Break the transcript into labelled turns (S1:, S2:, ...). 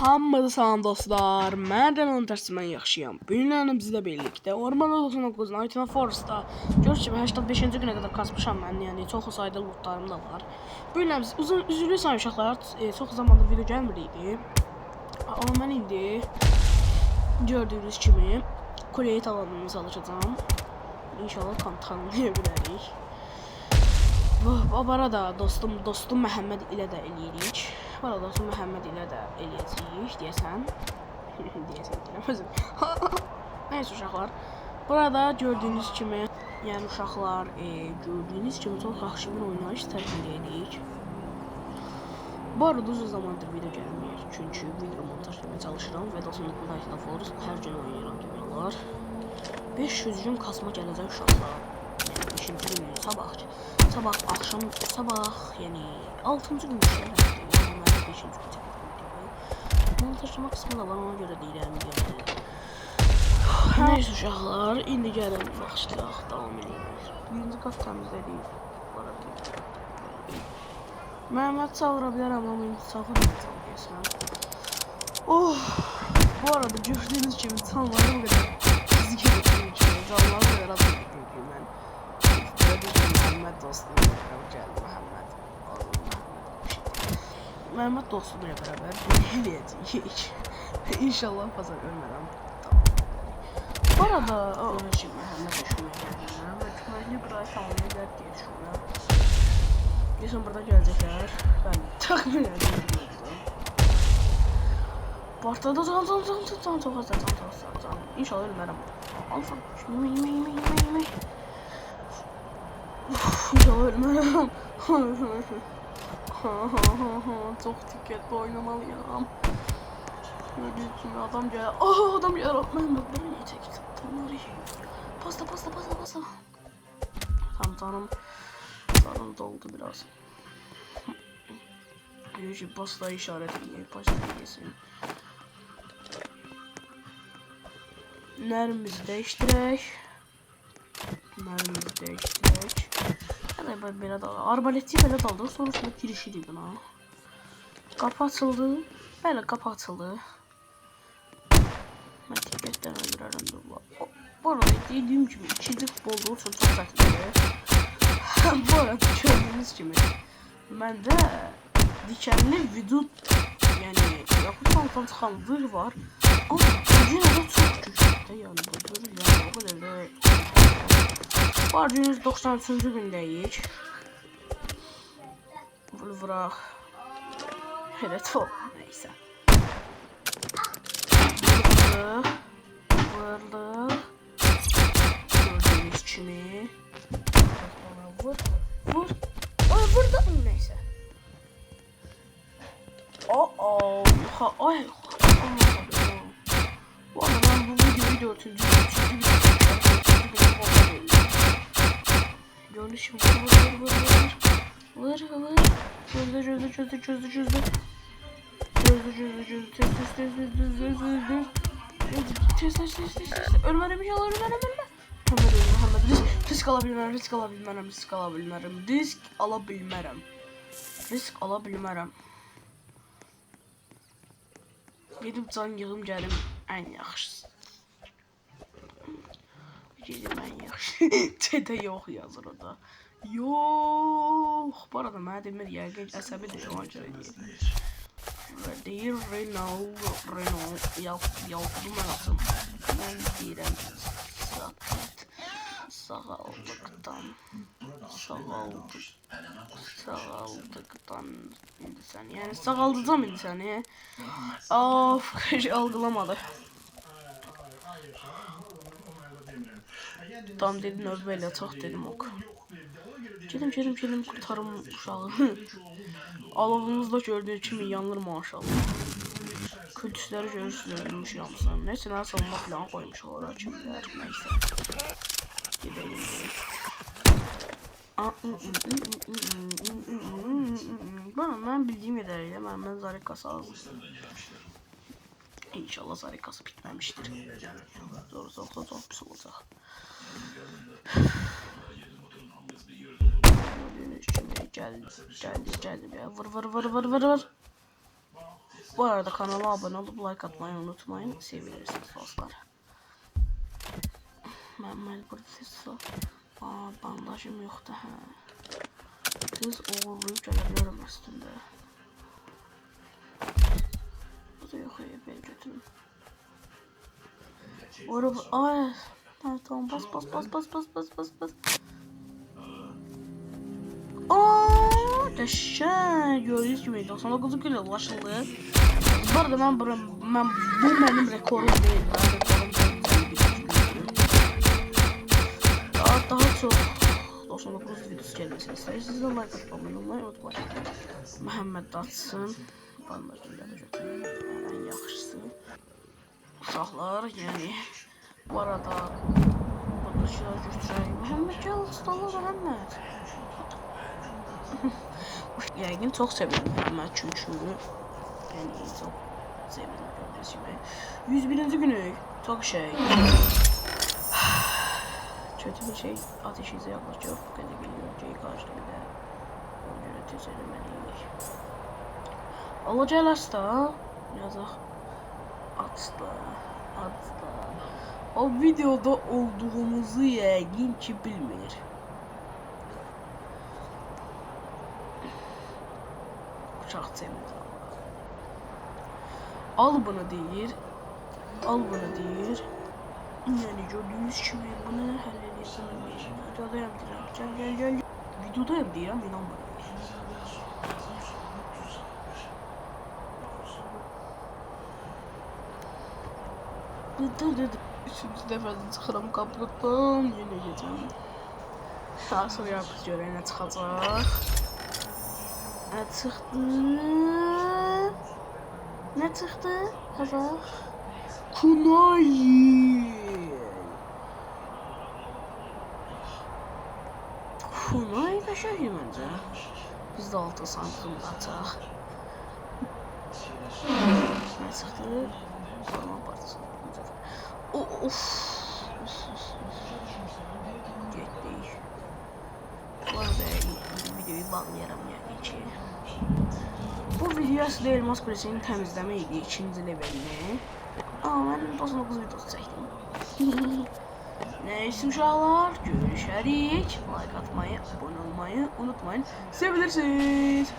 S1: Hamıda salam dostlar. Mən Renan Tərsimən yaxşıyam. Bu günlərim bizlə birlikdə Orman 99 Nightmare Forest'da görürsünüz ki 85-ci günə qədər kasmışam mən. Yəni çox sayda lootlarım da var. Bu günlərim uzun üzrlü sayın uşaqlar, çox zamandır video gəlmirdi. Amma mən indi gördüyünüz kimi Kuleyi tavanını çalışacağam. İnşallah tanıya bilərik. Bu arada dostum Məhəmməd ilə də eləyirik. Bu arada dostum Məhəmməd ilə də eləyəcəyik deyəsən. Deyəsən. Nəysə uşaqlar. Burada gördüyünüz kimi, yəni uşaqlar, gördüyünüz kimi çox yaxşı bir oynayış təşkil edirik. Bu arada uzun zamandır video gəlmir. Çünki video montaj etməyə çalışıram və dostum Nightmare Forest hər gün oynayıram demək olar. 500 gün kasma gələcək uşaqlar. Yəni 5-ci gün sabah akşam yəni 6-cı gün gələcək. Yəni mən 5-ci gün çəkdim. Montajlama qismi də var, ona görə deyirəm. Nəysə uşaqlar, indi gəlin başlayaq, davam edirik. Birinci qat təmizlədik. Məhəmməd çağıra bilərəm, amma indi çağırmayacam deyəsən. Bu arada gördüyünüz kimi canları bu qədər fizik edildiğim için canları bu qədər adam edildiğim mən. Məhəmməd dostum gəldi, Məhəmməd dostumla bərabər eləyəcəyik. İnşallah pazar ölmərəm. Bu arada Məhəmməd düşünməyə gəldim və küməkli buraya tamamlayı gəlir deyə düşünürəm. Geçen burada gelecekler. Ben takmin ediyorum. Bartada can. İnşallah ölmərəm. Alfa. Yemək. İnşallah ölmərəm. Çok dikkatli oynamalıyam. Gördüğünüz gibi adam gəlir. Adam gəlir. Mən burada niye çəkdim? Pasta. Tamam canım. Sarım doldu biraz. Yüce pasta işaretliyor. Pasta yesin. Neremizi değiştirək. Hələ belə dalaq. Arbaleti belə daldıq. Sonrasında girişirik buna. Qapı açıldı. Bəli, qapı açıldı. Mən diqqətlə görərəm. Bu arada dediyim kimi ikinci futbolda üçün çox çətindir. Bu arada gördüğünüz gibi məndə dikenli vücut, yəni yaxud altdan çıxan zırh var. Amma gücün adı çox güclüdür. Yəni bu zırh yəni o qədər də. Var 193-cü gündəyik. Vuraq. Evet o. Neyse. Vurduk. Gördüğünüz kimi. Vur. Vurdum neyse. Ay. Bu arada ben bu videoyu 4. Gördüğünüz gibi vur. Çözdü. Ölmedim inşallah ölmedim. Risk alabilmərəm. Gedib can yığım gəlim ən yaxşısı. Çetə yox yazır o da. Yox. Bu arada mənə demir yəqin əsəbidir ona görə deyir. Renault yalxıdım mən atım. Mən deyirəm sağaldıqdan indi sən, yəni sağaldacam indi səni. Of, algılamadı. Tam dedim növbələ çox dedim ok. Gedim kurtarım uşağı. Alovumuzda gördüğü kimi yanır maşallah. Kültüsləri görürsünüz ölmüş yansan. Neyse nə savunma falan koymuş olar kimlər. Neyse. Gidelim. Ben bildiğim kadarıyla ben Zarikası aldım. İnşallah Zarikası bitmemiştir. Zor pis olacak. Gördüğünüz gibi geldi ya. Vur. Bu arada kanala abone olup like atmayı unutmayın. Sevilirsiniz dostlar. Ben mecbur size. Bandajım yoktu ha. Siz uğurlayıp gelebilirim üstünde. Bu da yok ya, ben götürüm. Ay, tamam bas. Qəşəng, gördüyünüz kimi 99 gün ulaşıldı. Bu arada bu mənim rekorum deyil. Daha çox 99 videosu gəlməsini istəyirsiniz. Like atmayı unutmayın. Məhəmməd Datsın. Bandajını da götürün. Ən yaxşısı. Uşaqlar, yəni bu arada burada şeyler götürək. Məhəmməd gəl, ustalar Məhəmməd. Yəqin çox sevindim Məhəmməd çünki yəni çox sevindim gördüyünüz kimi. 101-ci günü çox şey. Kötü bir şey ateşinize yaklaşıyor. Bu kadar geliyor. Karşıda bir de ona göre tez eləməliyik. Alacaqlarsa yazaq. Atla. O videoda olduğumuzu yəqin ki bilmir. Uçaq çevir. Al bunu deyir. Yani gördüğünüz gibi bunu halledeyim. Videodayım deyirəm. Gel. Videodayım deyirəm, inan bana. Üçüncü dəfədə çıxıram kaputdan, yenə gecəm. Asıl yapız görək nə çıxacaq. Nə çıxdı? Kazaq. Kunay qəşəng məncə. Biz də 6 santim ataq. Nə çıxdı? Forma partisi. Of. Getdik. Bu arada videoyu bağlayarım yəni ki. Bu video aslında Elmas Kulesi'nin təmizləmə idi 2-ci levelini. Ama ben 99 videosu çektim. Neyse uşaqlar, görüşərik. Like atmayı, abone olmayı unutmayın. Sevilirsiniz.